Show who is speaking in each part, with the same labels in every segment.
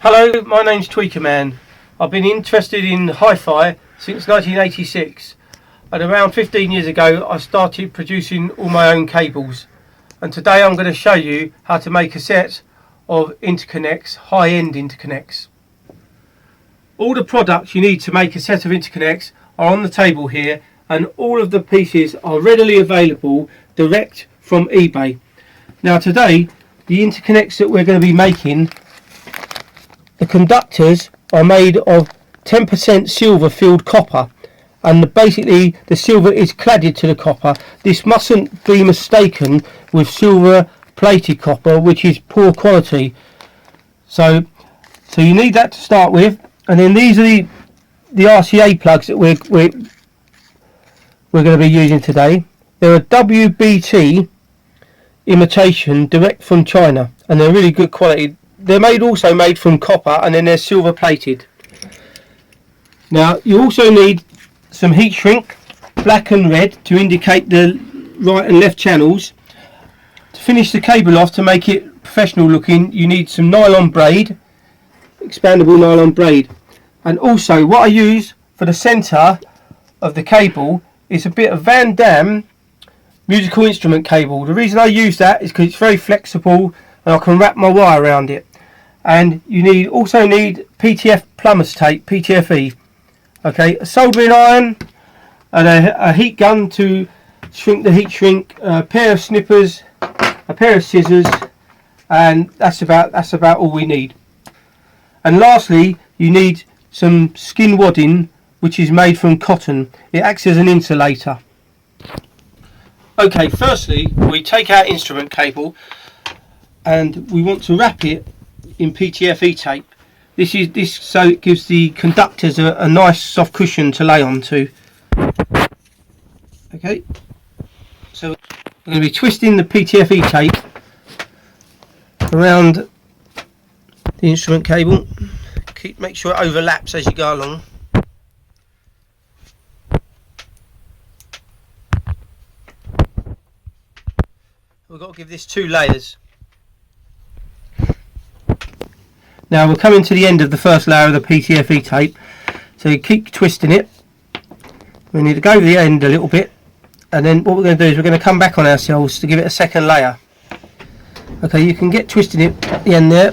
Speaker 1: Hello, my name's Tweaker Man. I've been interested in hi-fi since 1986, and around 15 years ago I started producing all my own cables, and today I'm going to show you how to make a set of interconnects, high-end interconnects. All the products you need to make a set of interconnects are on the table here, and all of the pieces are readily available direct from eBay. Now today, the interconnects that we're going to be making, the conductors are made of 10% silver filled copper, and basically the silver is cladded to the copper. This mustn't be mistaken with silver plated copper, which is poor quality. So you need that to start with, and then these are the RCA plugs that we're going to be using today. They're a WBT imitation direct from China, and they're really good quality. They're also made from copper, and then they're silver plated. Now you also need some heat shrink, black and red, to indicate the right and left channels. To finish the cable off, to make it professional looking, you need some nylon braid, expandable nylon braid. And also what I use for the centre of the cable is a bit of Van Dam musical instrument cable. The reason I use that is because it's very flexible and I can wrap my wire around it. And you also need PTFE plumber's tape, PTFE. Okay, a soldering iron and a heat gun to shrink the heat shrink, a pair of snippers, a pair of scissors, and that's about all we need. And lastly, you need some skin wadding, which is made from cotton. It acts as an insulator. Okay, firstly we take our instrument cable and we want to wrap it in PTFE tape. This so it gives the conductors a nice soft cushion to lay onto. Okay, so we're going to be twisting the PTFE tape around the instrument cable. Make sure it overlaps as you go along. We've got to give this 2 layers. Now we're coming to the end of the first layer of the PTFE tape, so you keep twisting it. We need to go over the end a little bit, and then what we're going to do is we're going to come back on ourselves to give it a second layer. Okay, you can get twisting it at the end there.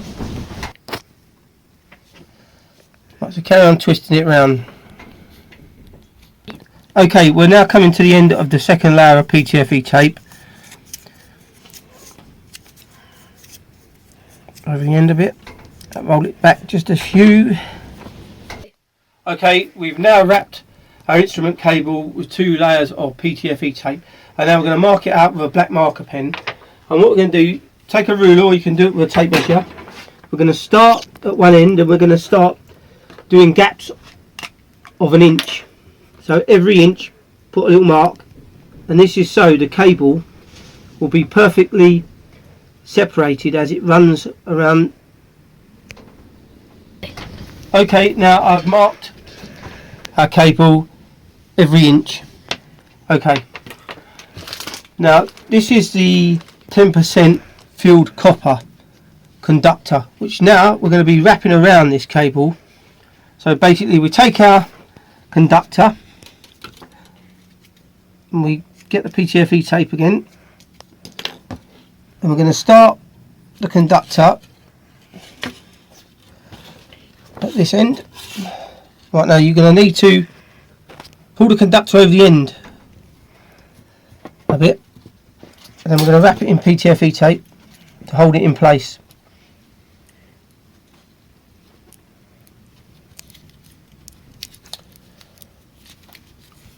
Speaker 1: Right, so carry on twisting it around. Okay, we're now coming to the end of the second layer of PTFE tape. Over the end of it, roll it back just a few. Okay, we've now wrapped our instrument cable with 2 layers of PTFE tape, and now we're going to mark it out with a black marker pen. And what we're going to do, take a ruler, or you can do it with a tape measure. We're going to start at one end and we're going to start doing gaps of 1 inch. So every inch put a little mark, and this is so the cable will be perfectly separated as it runs around. Okay, now I've marked our cable every inch. Okay, now this is the 10% filled copper conductor, which now we're going to be wrapping around this cable. So basically we take our conductor and we get the PTFE tape again, and we're going to start the conductor at this end. Right, now you're going to need to pull the conductor over the end a bit, and then we're going to wrap it in PTFE tape to hold it in place.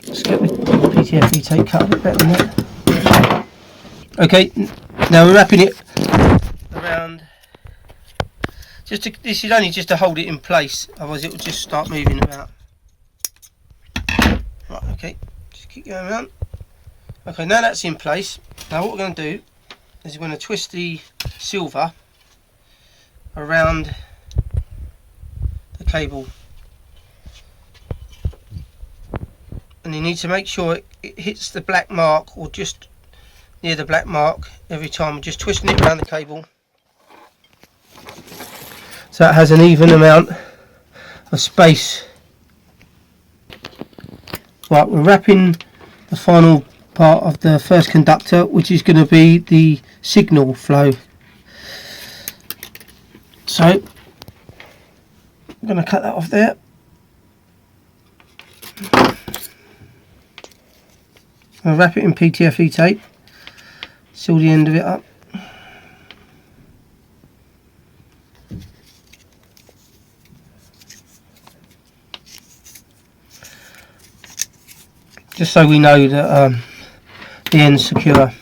Speaker 1: Let's get the PTFE tape cut a bit better than that. Okay, now we're wrapping it around. This is only just to hold it in place, otherwise it will just start moving about. Right, okay, just keep going around. Okay, now that's in place. Now what we're going to do is we're going to twist the silver around the cable, and you need to make sure it hits the black mark, or just near the black mark every time. We're just twisting it around the cable. so it has an even amount of space. Right, we're wrapping the final part of the first conductor, which is going to be the signal flow. So I'm going to cut that off there. I'll wrap it in PTFE tape, seal the end of it up. Just so we know that the end's secure.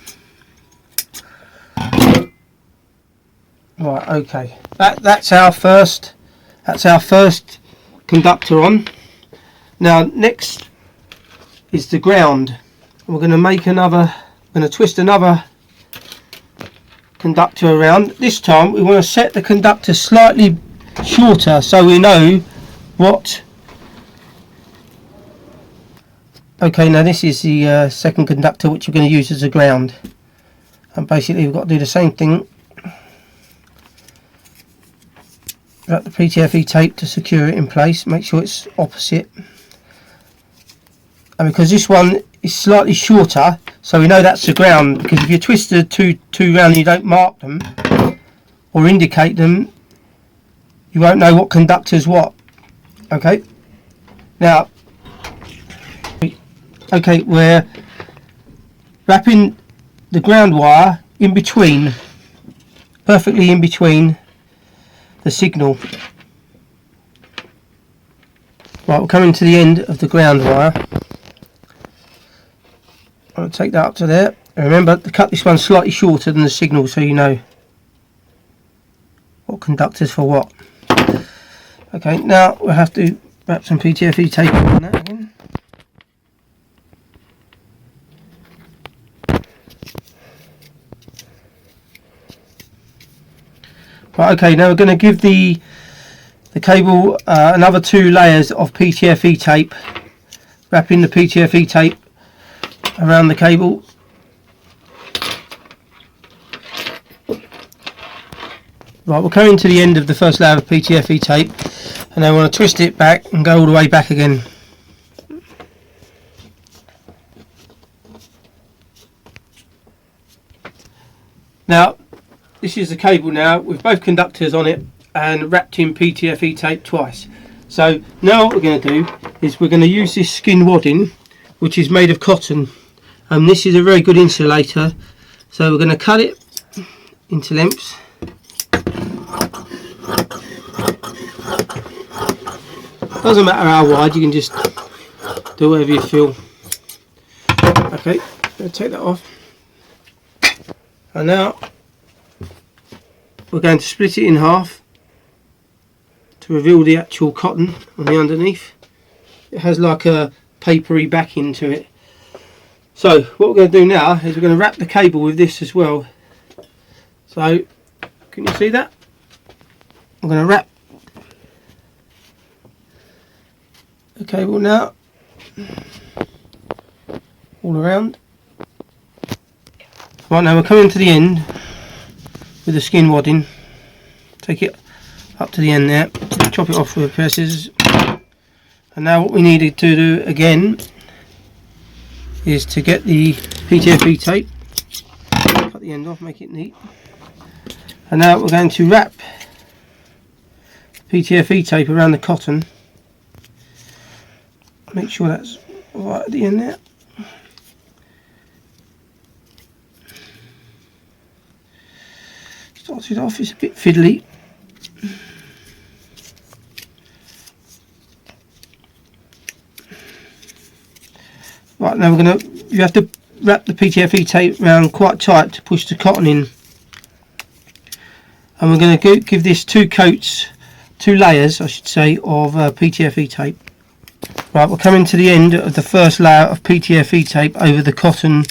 Speaker 1: Right, okay. That's our first conductor on. Now next is the ground. We're going to make another. We're going to twist another conductor around. This time we want to set the conductor slightly shorter so we know what. Okay, now this is the second conductor which we're going to use as a ground, and basically we've got to do the same thing. Wrap the PTFE tape to secure it in place, make sure it's opposite, and because this one is slightly shorter, so we know that's the ground, because if you twist the two round and you don't mark them or indicate them, you won't know what conductor's what. Okay, now we're wrapping the ground wire in between, perfectly in between the signal. Right, we're coming to the end of the ground wire. I'll take that up to there. And remember to cut this one slightly shorter than the signal so you know what conductors for what. Okay, now we'll have to wrap some PTFE tape on that again. Right, okay, now we're going to give the cable another 2 layers of PTFE tape, wrapping the PTFE tape around the cable. Right, we're coming to the end of the first layer of PTFE tape, and I want to twist it back and go all the way back again. Now this is the cable now with both conductors on it and wrapped in PTFE tape twice. So now what we're going to do is we're going to use this skin wadding, which is made of cotton, and this is a very good insulator, so we're going to cut it into lengths. Doesn't matter how wide, you can just do whatever you feel. Okay, I'll take that off, and now we're going to split it in half to reveal the actual cotton on the underneath. It has like a papery backing to it. So what we're going to do now is we're going to wrap the cable with this as well. So can you see that? I'm going to wrap the cable now all around. Right, now we're coming to the end with the skin wadding. Take it up to the end there, chop it off with a pair of scissors, and now what we needed to do again is to get the PTFE tape, cut the end off, make it neat, and now we're going to wrap PTFE tape around the cotton, make sure that's right at the end there. Started off, it's a bit fiddly. Right, now you have to wrap the PTFE tape around quite tight to push the cotton in, and we're going to give this 2 layers I should say of PTFE tape. Right, we're coming to the end of the first layer of PTFE tape over the cotton.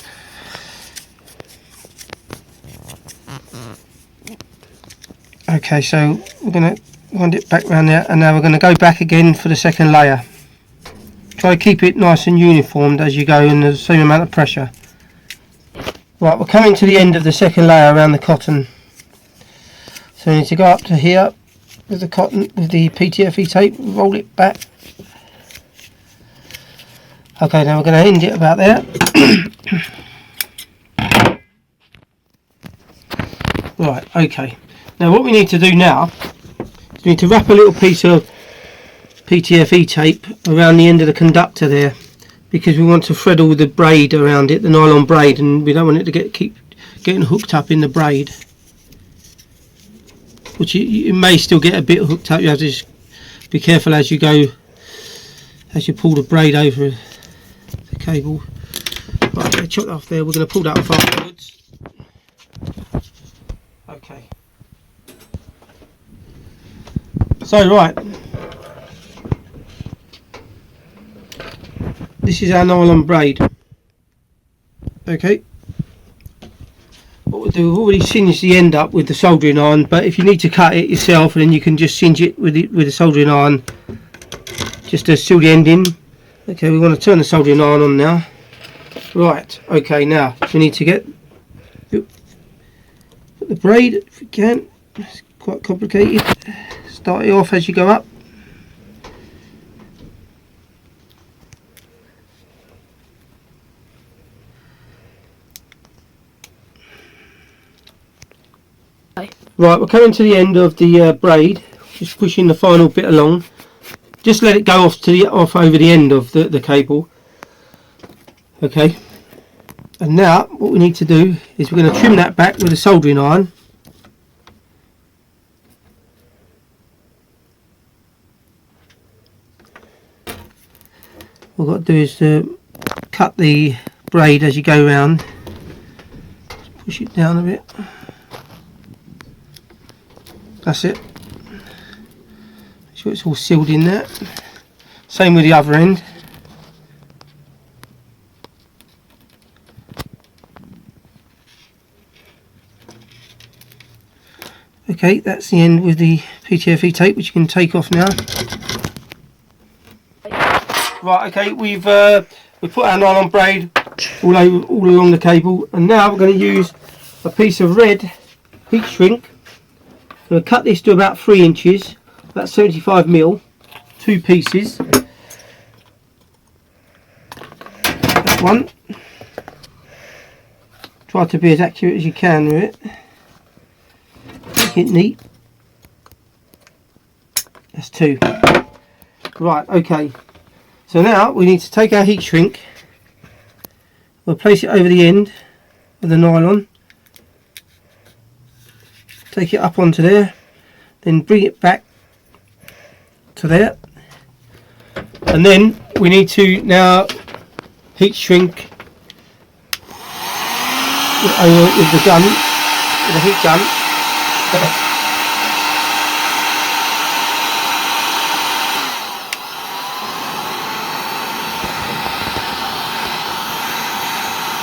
Speaker 1: Okay, so we're going to wind it back around there, and now we're going to go back again for the second layer. Try to keep it nice and uniformed as you go in the same amount of pressure. Right, we're coming to the end of the second layer around the cotton. So we need to go up to here with the cotton, with the PTFE tape, roll it back. Okay, now we're going to end it about there. Right, okay. Now what we need to do now is we need to wrap a little piece of PTFE tape around the end of the conductor there, because we want to thread all the braid around it, the nylon braid, and we don't want it to keep getting hooked up in the braid, which you may still get a bit hooked up. You have to just be careful as you go, as you pull the braid over the cable. Right, I chop that off there. We're going to pull that off afterwards. Okay. So right, this is our nylon braid. Okay. What we'll do, we've already singed the end up with the soldering iron, but if you need to cut it yourself, then you can just singe it with the soldering iron, just to seal the end in. Okay, we want to turn the soldering iron on now. Right, okay, now we need to get put the braid, if we can. It's quite complicated. Start it off as you go up. Right, we're coming to the end of the braid, just pushing the final bit along. Just let it go off over the end of the cable. Okay, and now what we need to do is we're going to trim that back with a soldering iron. What we've got to do is to cut the braid as you go round. Just push it down a bit. That's it. Make sure it's all sealed in there. Same with the other end. Okay, that's the end with the PTFE tape, which you can take off now. Right, okay, we put our nylon braid all along the cable, and now we're going to use a piece of red heat shrink. I'm going to cut this to about 3 inches, about 75mm, 2 pieces. That one. Try to be as accurate as you can with it. Make it neat. That's 2. Right, okay. So now we need to take our heat shrink. We'll place it over the end of the nylon. Take it up onto there, then bring it back to there, and then we need to now heat shrink over with the gun, with the heat gun.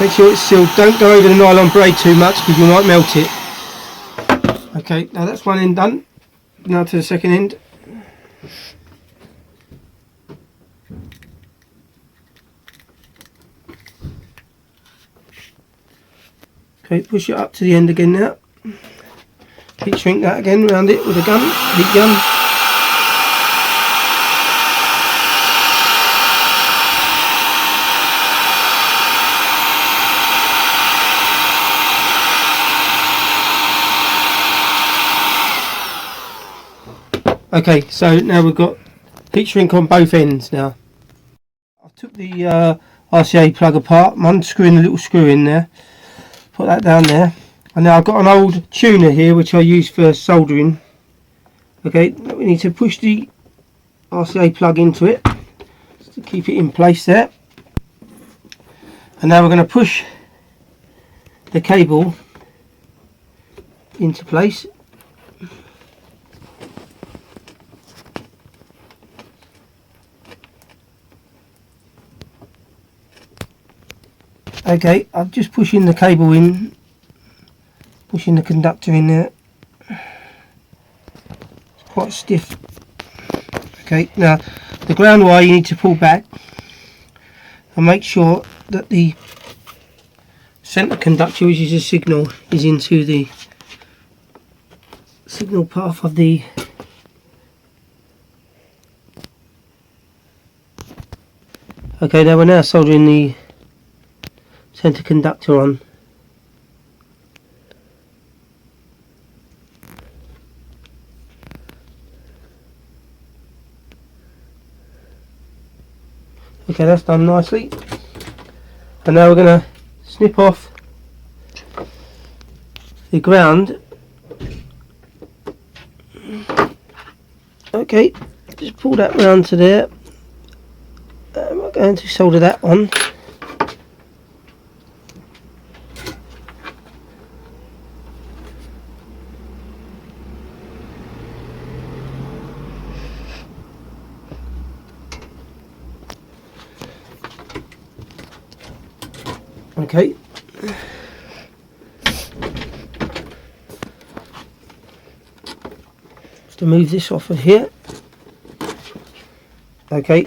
Speaker 1: Make sure it's sealed. Don't go over the nylon braid too much because you might melt it. Okay, now that's one end done. Now to the second end. Okay, push it up to the end again now. Heat shrink that again around it with a gun, heat gun. Okay, so now we've got heat shrink on both ends now. I took the RCA plug apart, I'm unscrewing the little screw in there, put that down there, and now I've got an old tuner here which I use for soldering. Okay, we need to push the RCA plug into it just to keep it in place there, and now we're going to push the cable into place. Okay, I'm just pushing the cable in, pushing the conductor in there. It's quite stiff. Okay, now the ground wire you need to pull back and make sure that the centre conductor, which is a signal, is into the signal path of the Okay, now we're now soldering the centre conductor on. Okay, that's done nicely. And now we're going to snip off the ground. Okay, just pull that round to there. We're going to solder that on. Okay. To move this off of here. Okay.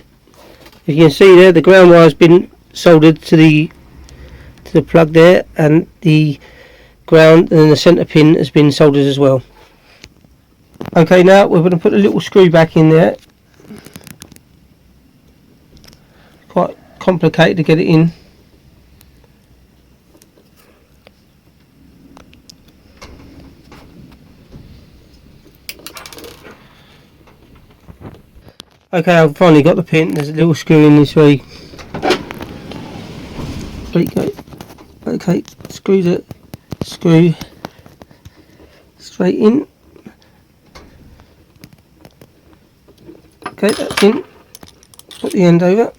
Speaker 1: As you can see there, the ground wire has been soldered to the plug there, and the ground and the centre pin has been soldered as well. Okay, now we're going to put a little screw back in there. Quite complicated to get it in. Okay, I've finally got the pin. There's a little screw in this way. Okay, screw straight in. Okay, that's in. Put the end over.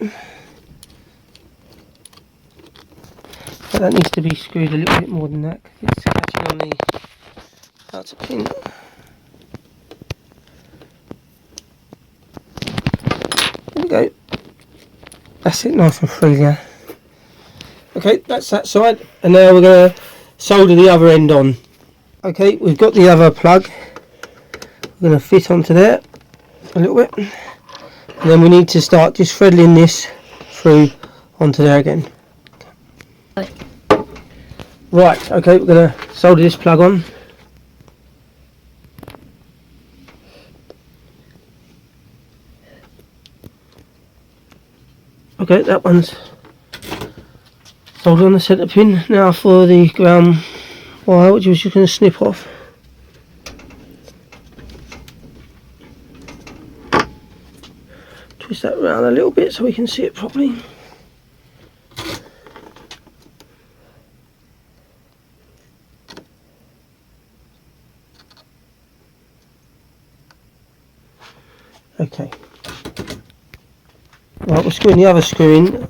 Speaker 1: But that needs to be screwed a little bit more than that because it's catching on the outer pin. There we go. That's it, nice and free now. Okay, that's that side, and now we're going to solder the other end on. Okay, we've got the other plug. We're going to fit onto there a little bit, and then we need to start just threading this through onto there again. Right, okay, we're going to solder this plug on. Okay, that one's soldered on the centre pin. Now for the ground wire, which we're just going to snip off. Twist that around a little bit so we can see it properly. Okay. Right, we're screwing the other screw in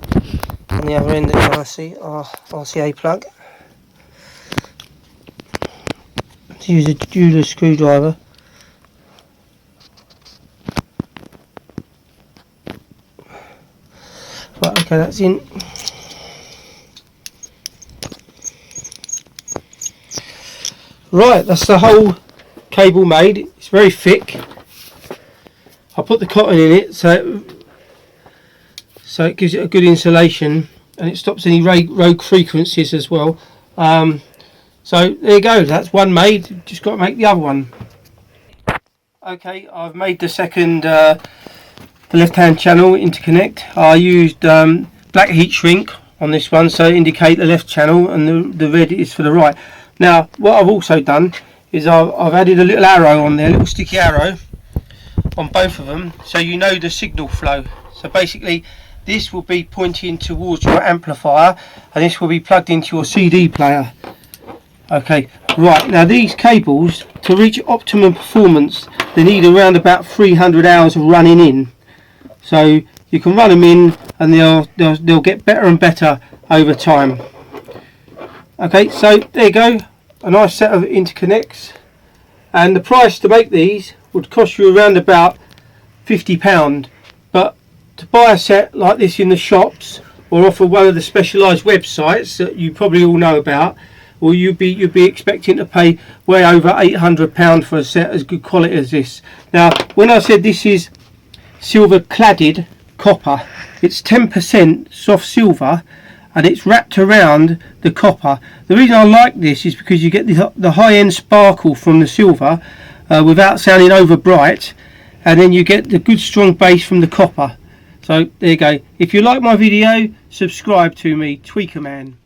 Speaker 1: on the other end of the RCA plug. To use a jeweler's screwdriver. Right, okay, that's in. Right, that's the whole cable made. It's very thick. I put the cotton in it so it gives it a good insulation, and it stops any rogue frequencies as well. So there you go, that's one made. Just got to make the other one. Okay, I've made the second, the left hand channel interconnect. I used black heat shrink on this one, so indicate the left channel, and the red is for the right. Now what I've also done is I've added a little arrow on there, a little sticky arrow on both of them, so you know the signal flow. So basically this will be pointing towards your amplifier, and this will be plugged into your CD player. Okay, right, now these cables, to reach optimum performance, they need around about 300 hours of running in. So you can run them in, and they'll get better and better over time. Okay, so there you go, a nice set of interconnects, and the price to make these would cost you around about £50, but to buy a set like this in the shops or off of one of the specialised websites that you probably all know about, or you'd be expecting to pay way over £800 for a set as good quality as this. Now when I said this is silver cladded copper, it's 10% soft silver, and it's wrapped around the copper. The reason I like this is because you get the high-end sparkle from the silver without sounding over bright, and then you get the good strong bass from the copper. So there you go. If you like my video, subscribe to me, Tweaker Man.